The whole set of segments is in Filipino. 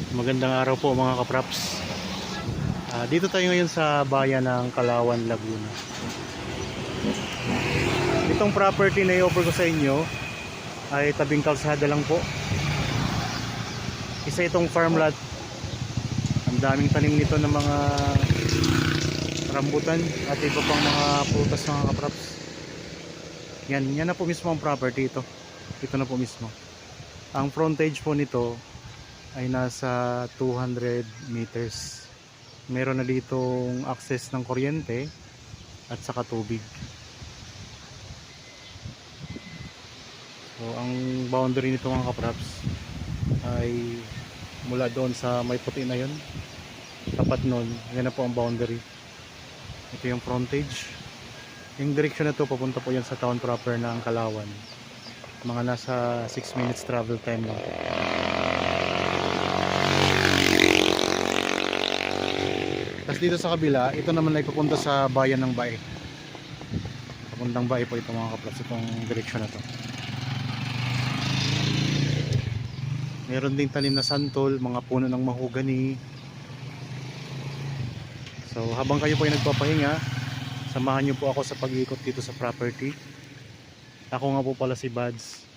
Magandang araw po mga kapraps. Dito tayo ngayon sa bayan ng Kalawan, Laguna. Itong property na i-offer ko sa inyo ay tabing kalsada lang po. Isa itong farm lot. Ang daming tanim nito ng mga rambutan at iba pang mga prutas mga kapraps. Yan na po mismo ang property ito. Ito na po mismo. Ang frontage po nito ay nasa 200 meters. Meron na ditong access ng kuryente at saka tubig. So ang boundary nito mga kapraps ay mula doon sa may puti na yun, tapat nun, yan na po ang boundary. Ito yung frontage. Yung direction na to papunta po yan sa town proper ng Kalawan. Mga nasa 6 minutes travel time lang. Tapos dito sa kabila, ito naman ay papunta sa bayan ng Bae. Papuntang Bae po ito mga kapraps, itong direksyon na to. Meron ding tanim na santol, mga puno ng mahogany. So habang kayo po ay nagpapahinga, samahan nyo po ako sa pag-iikot dito sa property. Ako nga po pala si Bads,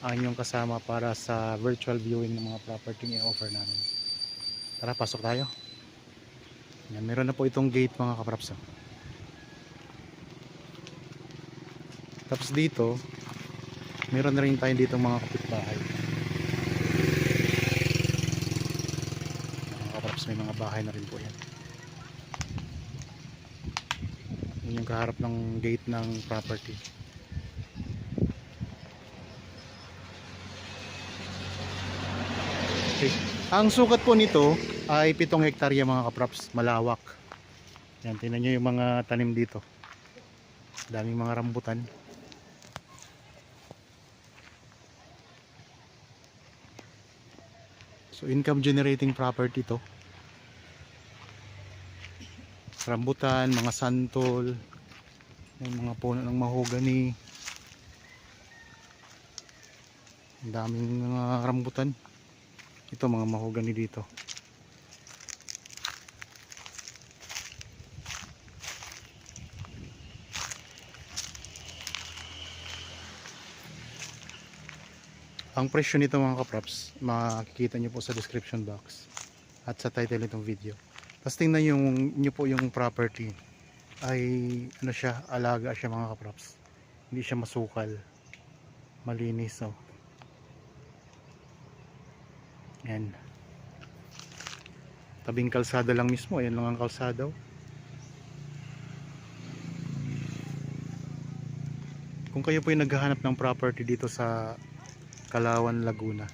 ang inyong kasama para sa virtual viewing ng mga property na i-offer namin. Tara, pasok tayo. Yan, meron na po itong gate mga kapraps. Tapos dito, meron na rin tayo dito mga kapitbahay. Mga kapraps, may mga bahay na rin po yan. Yan yung kaharap ng gate ng property. Okay. Ang sukat po nito ay 7 hektarya mga kapraps, malawak. Yan, tingnan nyo yung mga tanim dito. Daming mga rambutan. So income generating property to. Rambutan, mga santol, yung mga puno ng mahogany. Ang daming mga rambutan. Ito mga mahogany dito. Ang presyo nito mga kapraps, makikita nyo po sa description box at sa title nitong video. Tapos tingnan nyo po yung property. Ay ano siya, alaga siya mga kapraps. Hindi siya masukal. Malinis oh. Yan. Tabing kalsada lang mismo. Ayan lang ang kalsada oh. Kung kayo po ay naghahanap ng property dito sa Kalawan, Laguna,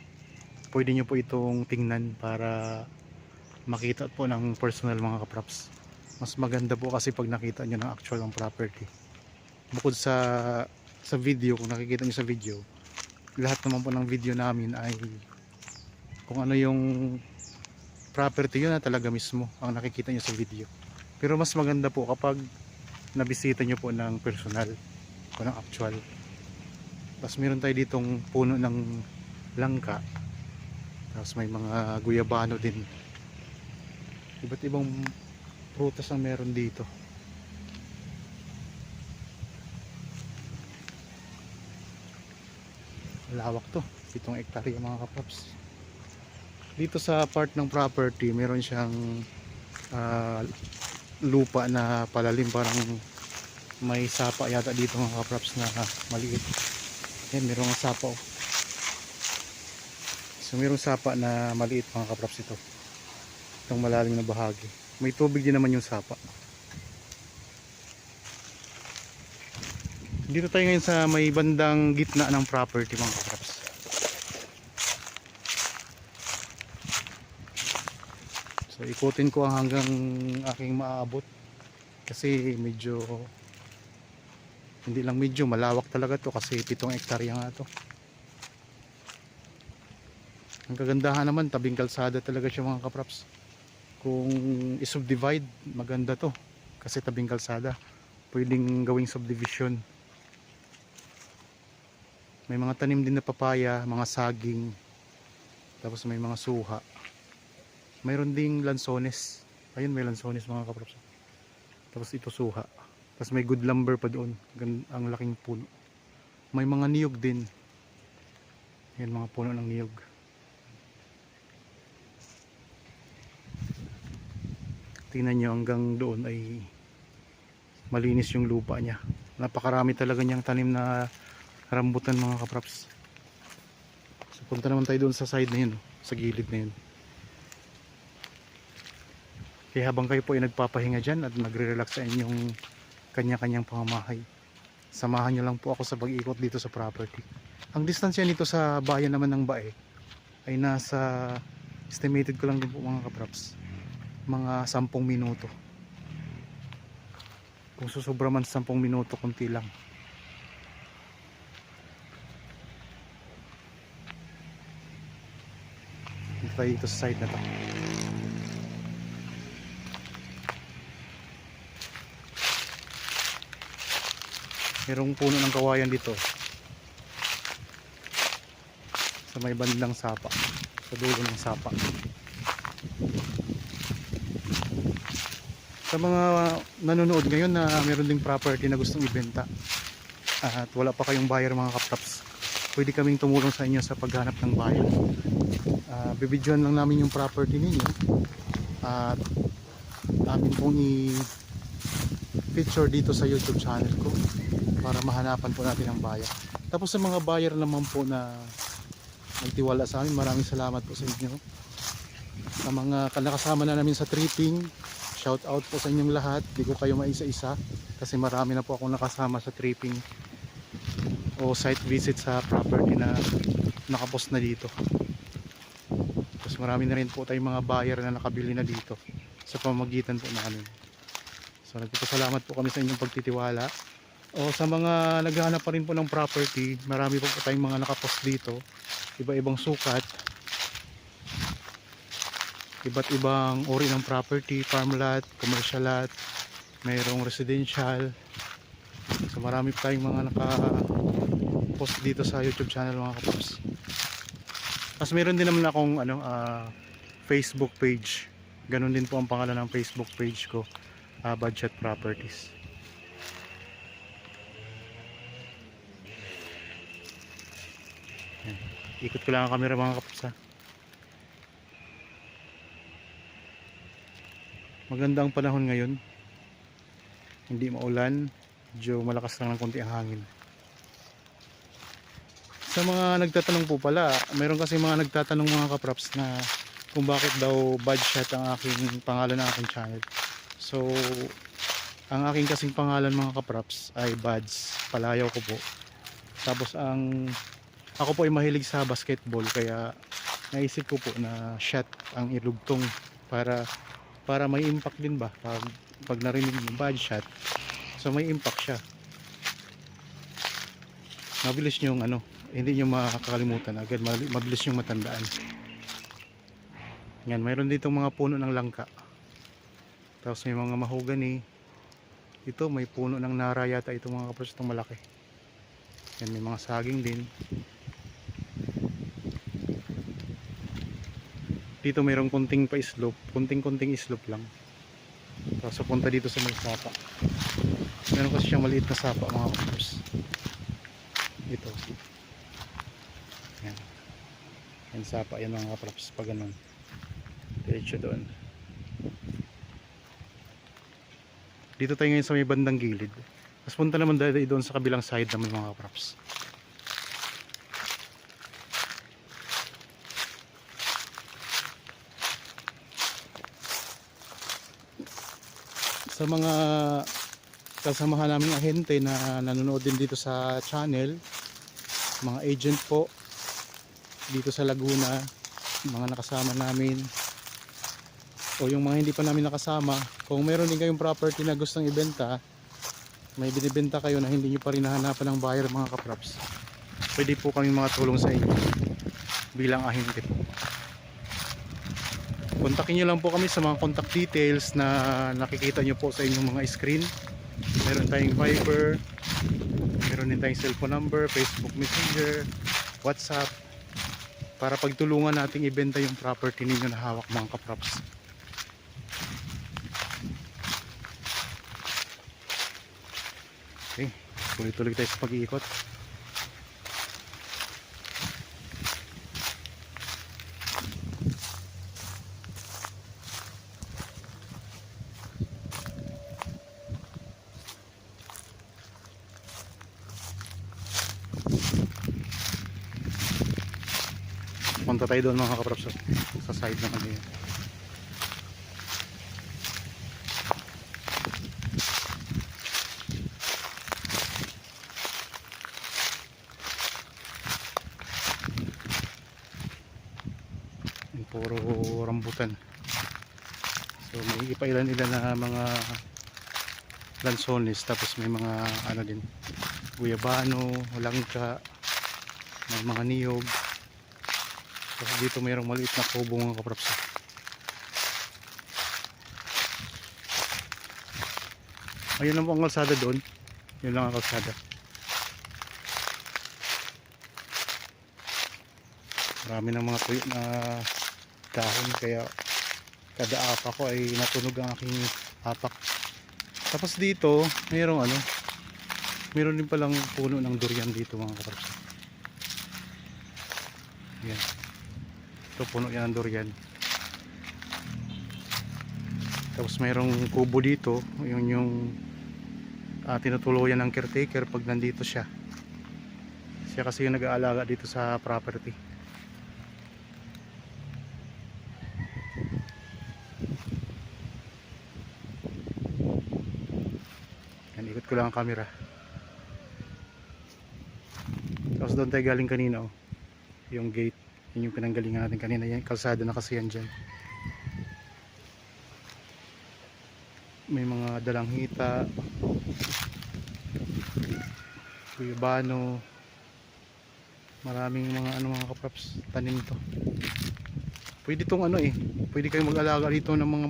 pwede nyo po itong tingnan para makita po ng personal mga kapraps. Mas maganda po kasi pag nakita nyo ng actual ng property. Bukod sa video, kung nakikita nyo sa video, lahat naman po ng video namin ay kung ano yung property, yun na talaga mismo ang nakikita nyo sa video. Pero mas maganda po kapag nabisita nyo po ng personal o ng actual. Tapos meron tayo ditong puno ng langka. Tapos may mga guyabano din. Iba't ibang prutas ang meron dito. Lawak to, 7 hektarya mga kapaps. Dito sa part ng property meron siyang lupa na palalim, parang may sapa yata dito mga kapaps na maliit. Yan, merong sapa oh. So merong sapa na maliit mga kapaps ito. Itong malalim na bahagi. May tubig din naman yung sapa. Dito tayo ngayon sa may bandang gitna ng property mga kapaps. So ikutin ko hanggang aking maaabot kasi medyo hindi lang medyo malawak talaga to kasi 7 hektarya nga to. Ang kagandahan naman, tabing kalsada talaga siya mga kapraps. Kung i-subdivide, maganda to kasi tabing kalsada, pwedeng gawing subdivision. May mga tanim din na papaya, mga saging, tapos may mga suha. Mayroon ding lansones. Ayun, may lansones mga kaprops. Tapos ito suha. Tapos may good lumber pa doon. Ang laking puno. May mga niyog din. Yan, mga puno ng niyog. Tingnan nyo, hanggang doon ay malinis yung lupa niya. Napakarami talaga niyang tanim na rambutan mga kaprops. So punta naman tayo doon sa side na yun, sa gilid na yun. Kaya habang kayo po ay nagpapahinga dyan at nagre-relax sa inyong kanya-kanyang pamamahay, samahan nyo lang po ako sa pag-ikot dito sa property. Ang distansya nito sa bayan naman ng Bae ay nasa, estimated ko lang din po mga kaprops, mga 10 minuto. Kung susobra man sa 10 minuto, kunti lang. Dito tayo dito sa side na to. Merong puno ng kawayan dito sa may bandang sapa, sa dulo ng sapa. Sa mga nanonood ngayon na meron ding property na gustong ibenta at wala pa kayong buyer mga kaprops, pwede kaming tumulong sa inyo sa paghanap ng buyer. Bibidyoan lang namin yung property ninyo at amin pong i-feature dito sa YouTube channel ko para mahanapan po natin ang buyer. Tapos sa mga buyer naman po na nagtiwala sa amin, maraming salamat po sa inyo. Sa mga nakasama na namin sa tripping, shout out po sa inyong lahat. Di ko kayo maisa-isa kasi marami na po akong nakasama sa tripping o site visit sa property na nakapost na dito. Tapos marami na rin po tayong mga buyer na nakabili na dito sa pamamagitan po namin. So nagpapasalamat po kami sa inyong pagtitiwala. O sa mga naghahanap pa rin po ng property, marami po tayong mga nakapost dito, iba-ibang sukat, iba't ibang uri ng property, farm lot, commercial lot, mayroong residential. So marami pa tayong mga naka-post dito sa YouTube channel mga kapops. Tapos meron din naman akong Facebook page. Ganun din po ang pangalan ng Facebook page ko, Budget Properties. Ikot ko lang ang camera mga kapops ha. Maganda ang panahon ngayon, hindi maulan, medyo malakas lang ng konti ang hangin. Sa mga nagtatanong po pala, mayroon kasi mga nagtatanong mga kaprops na kung bakit daw Budget ang aking pangalan ng aking channel. So ang aking kasing pangalan mga kaprops ay Buds, palayaw ko po. Tapos ako po ay mahilig sa basketball, kaya naisip ko po na shot ang ilugtong para may impact din ba pag narinig yung bad shot, so may impact siya, mabilis yung hindi nyo makakalimutan agad, mabilis yung matandaan. Yan, mayroon dito mga puno ng langka, tapos may mga mahogany. Ito may puno ng nara yata ito mga kapros, itong malaki. Yan, may mga saging din. Dito mayroong kunting pa slope, kunting slope lang. Tapos punta dito sa may sapa. Meron kasi siyang maliit na sapa mga kapatid. Ito. Yan. Yan sapa, yan mga kapatid. Pag ganun. Diretso doon. Dito tayo ngayon sa may bandang gilid. Tapos punta naman doon sa kabilang side naman mga kapatid. Sa mga kasamahan naming ahente na nanonood din dito sa channel, mga agent po dito sa Laguna, mga nakasama namin o yung mga hindi pa namin nakasama, kung meron din kayong property na gustong ibenta, may binibenta kayo na hindi nyo pa rin nahanapan ng buyer mga kaprops, pwede po kami mga tulong sa inyo bilang ahente po. Kontakin nyo lang po kami sa mga contact details na nakikita nyo po sa inyong mga screen. Meron tayong Viber, meron din tayong cellphone number, Facebook Messenger, WhatsApp. para pagtulungan nating ibenta yung property ninyo na hawak mga kaprops. Okay, tuloy-tuloy tayo sa pag-iikot. Punta tayo doon mga kaprops sa side naman yun. Puro rambutan. So may ipailan-ilan na mga lansones, tapos may mga ano din, guyabano, langka, may mga niyog. Tapos dito mayroong maliit na kubo mga kaprops. Ayun lang po ang kalsada doon. Yun lang ang kalsada. Marami ng mga tuyo na dahon, kaya kada apak ko ay natunog ang aking apak. Tapos dito mayroong ano, mayroon din palang puno ng durian dito mga kaprops. Yan, ito puno yan ng durian. Tapos mayroong kubo dito, yun yung tinutuluyan ng caretaker pag nandito siya. Siya kasi yung nag-aalaga dito sa property. Yan, ikot ko lang ang camera. Tapos doon tayo galing kanina, oh, yung gate, yun yung pinanggalingan natin kanina. Yan, kalsada na kasi yan dyan. May mga dalang hita, guyabano, maraming mga ano mga kaprops, tanim to. Pwede tong ano pwede kayong mag-alaga dito ng mga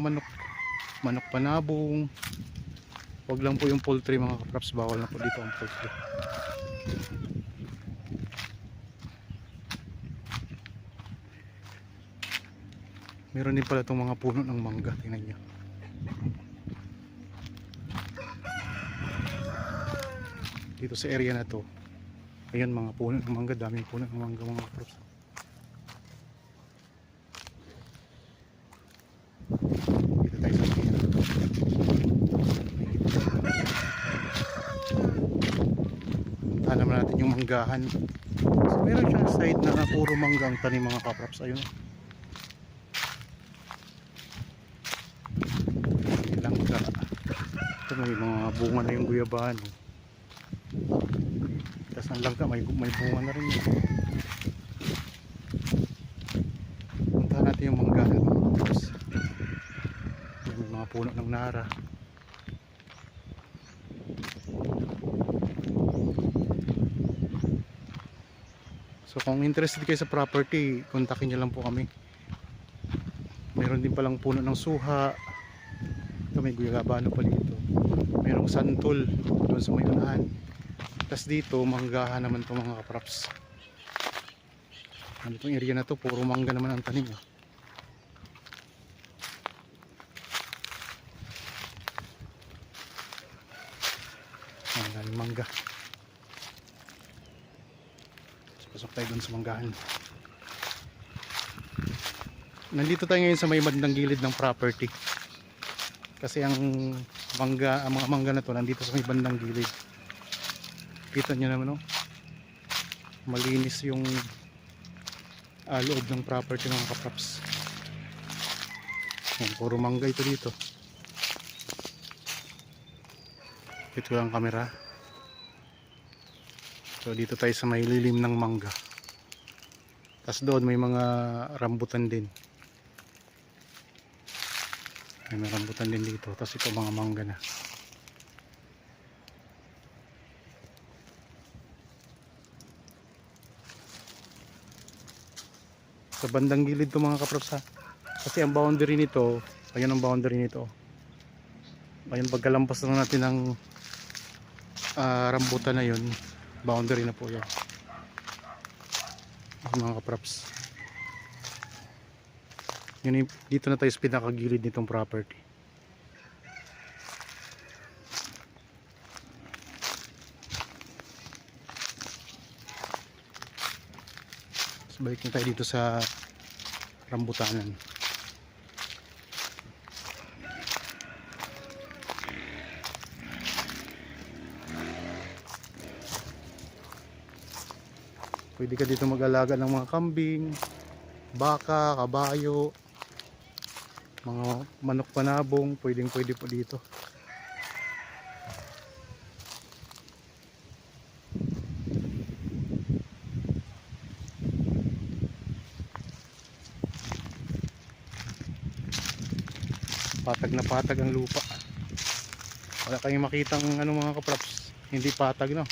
manok panabong. Wag lang po yung poultry mga kaprops, bawal na po dito ang poultry. Meron din pala itong mga puno ng mangga, tingnan nyo. Dito sa area na to, ayan mga puno ng mangga, daming puno ng mangga mga kaprops. Dito tayo sa area. Puntahan naman natin yung manggahan. So meron siyang side na puro manggang tanim mga kaprops. Ayun, langka. Ito may mga bunga na yung guyabano. Tapos ang langka may bunga na rin yun. Puntahan natin yung manggahan mga kaprops. May mga puno ng nara. So kung interested kayo sa property, kontakin nyo lang po kami. Meron din palang puno ng suha. Ito may guyabano pa dito. Merong santol doon sa may unahan. Tapos dito manggahan naman itong mga kaprops. Ano itong area na to, puro mangga naman ang tanim. Ang mangga. Pasok tayo dun sa manggahan. Nandito tayo ngayon sa may bandang gilid ng property. Kasi ang mga mangga na to nandito sa may bandang gilid. Kita nyo naman, oh. Malinis yung loob ng property ng kaprops. Puro mangga ito dito. Ito lang camera. So dito tayo sa may lilim ng mangga. Tapos doon may mga rambutan din. May mga rambutan din dito. Tapos ito mga mangga na. Sa bandang gilid to mga kaprops ha. Kasi ang boundary nito, ayun ang boundary nito. Ayun, pagkalampas na natin ng rambutan na yun, boundary na po yan mga kaprops. Dito na tayo sa pinakagilid nitong property. So, balik na tayo dito sa rambutanan. Pwede ka dito mag-alaga ng mga kambing, baka, kabayo, mga manok panabong, pwede po dito. Patag na patag ang lupa. Wala kayong makitang mga kaprops, hindi patag, no?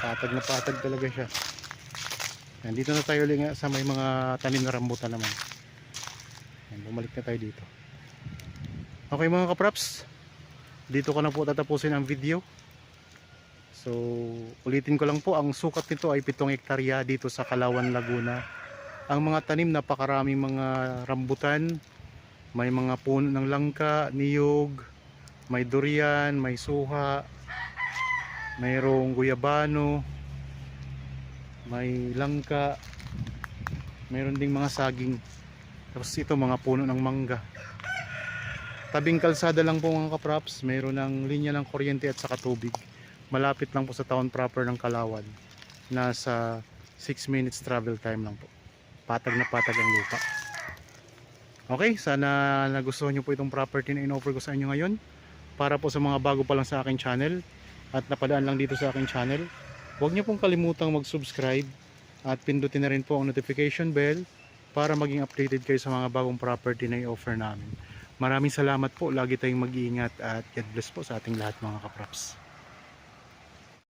Patag na patag talaga siya. Nandito na tayo ulit sa may mga tanim na rambutan naman. Bumalik na tayo dito. Okay mga kaprops, dito ko na po tatapusin ang video. So ulitin ko lang po, ang sukat nito ay 7 hektarya dito sa Kalawan, Laguna. Ang mga tanim, napakaraming mga rambutan. May mga puno ng langka, niyog, may durian, may suha, mayroong guyabano, may langka, mayroon ding mga saging. Tapos ito mga puno ng mangga. Tabing kalsada lang po mga kaprops, mayroon ng linya ng kuryente at saka tubig. Malapit lang po sa town proper ng Kalawan. Nasa 6 minutes travel time lang po. Patag na patag ang lupa. Okay, sana nagustuhan nyo po itong property na in-offer ko sa inyo ngayon. Para po sa mga bago pa lang sa aking channel at napadaan lang dito sa aking channel, huwag nyo pong kalimutang mag-subscribe at pindutin na rin po ang notification bell para maging updated kayo sa mga bagong property na i-offer namin. Maraming salamat po, lagi tayong mag-iingat at God bless po sa ating lahat mga kaprops.